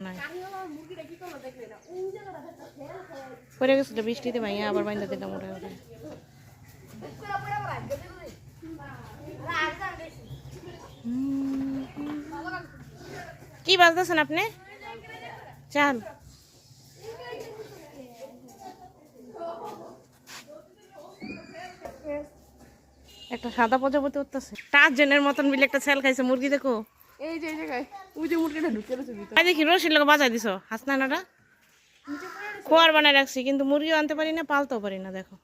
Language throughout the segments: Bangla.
নাই পরে গেছিল বৃষ্টিতে ভাইয়া আবার বাইন্দা দিলাম ওটা ওটা কি বাজতেছেন আপনি চাল একটা সাদা প্রজাপতি উঠতেছে টার্জেনের মতন মিলে একটা ছেল খাইছে মুরগি দেখো এই যে জায়গায় ওই যে মুরগিটা ঢুকে গেছে ভিতরে দেখি রশির লোক বাজাই দিছো হাসনানাটা খোয়ার বানায় রাখছি কিন্তু মুরগিও আনতে পারি না পালতেও পারি না দেখো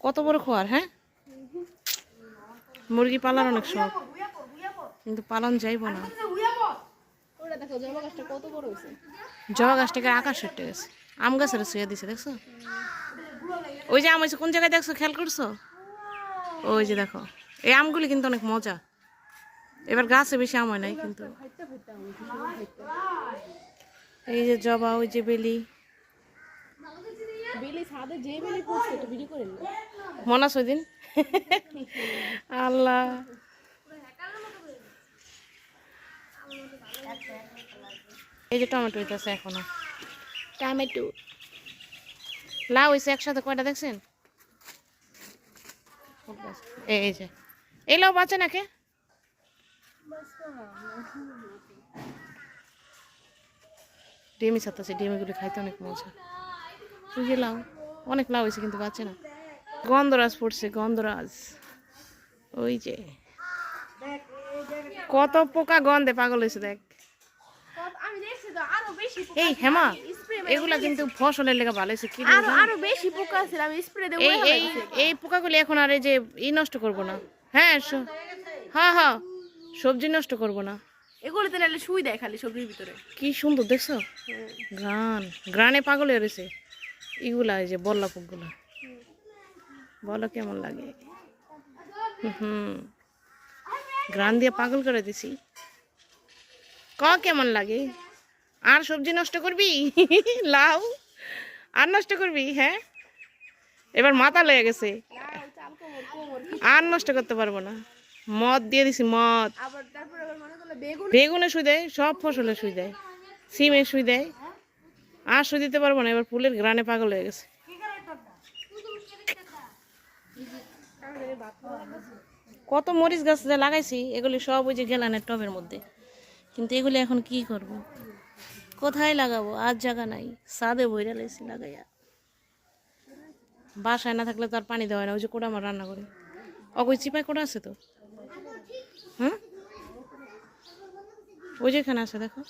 কত বড় খোয়ার হ্যাঁ মুরগি পালার অনেক শখ কিন্তু পালন যাইব না ওটা দেখো জবা গাছটা কত বড় হয়েছে জবা গাছটাকে আকাশ উঠে গেছে আম গাছের শুয়ে দিছে দেখছো ওই যে আম হয়েছে কোন জায়গায় দেখছো খেয়াল করছো ওই যে দেখো এই আমগুলি কিন্তু অনেক মজা এবার গাছে বেশি আম হয় নাই কিন্তু এই যে জবা ওই যে বেলি ছাদে যে বেলি পড়ছে এটা ভিডিও করে নিল মনে আছে ওই দিন আল্লাহ এই যে টমেটো হইতেছে এখনো টমেটো লাউ হয়েছে একসাথে কয়টা দেখছেন এই যে এই লাউ বাঁচে নাকি ডিমি ছাড়তেছে ডিমিগুলি খাইতে অনেক মজা ওই যে লাউ অনেক লাউ হয়েছে কিন্তু বাঁচে না গন্ধরাজ পড়ছে গন্ধরাজ ওই যে কত পোকা গন্ধে পাগল হয়েছে দেখ এই হেমা এগুলা কিন্তু ফসলের লেগে ভালো হয়েছে আরো বেশি পোকা আছে আমি স্প্রে দেব এই পোকাগুলি এখন আর এই যে নষ্ট করব না হ্যাঁ হ্যাঁ হ্যাঁ সবজি নষ্ট করব না এগুলোতে নালে শুই দেয় খালি সবজির ভিতরে কি সুন্দর দেখছো গ্রানে পাগল হয়ে রয়েছে এগুলা এই যে বল্লা পোকগুলা বলো কেমন লাগে গ্রান দিয়ে পাগল করে দিছি কেমন লাগে আর সবজি নষ্ট করবি লাউ আর নষ্ট করবি হ্যাঁ এবার মাথা লেগে গেছে আর নষ্ট করতে পারবো না মদ দিয়ে দিছি মদ বেগুনে শুই দেয় সব ফসলে শুই দেয় সিমে শুই দেয় আর শুই দিতে পারবো না এবার ফুলের গ্রানে পাগল হয়ে গেছে কত মরিচ গাছ যা লাগাইছি এগুলি সব ওই যে গেলানের টবের মধ্যে কিন্তু এগুলি এখন কি করব কোথায় লাগাবো আর জায়গা নাই ছাদে বইরা লাইছি লাগাইয়া বাসায় না থাকলে তো আর পানি দেওয়া হয় না ওই যে কোটা আমার রান্না করে ওই চিপায় কোটা আছে তো হ্যাঁ ওই যেখানে আছে দেখো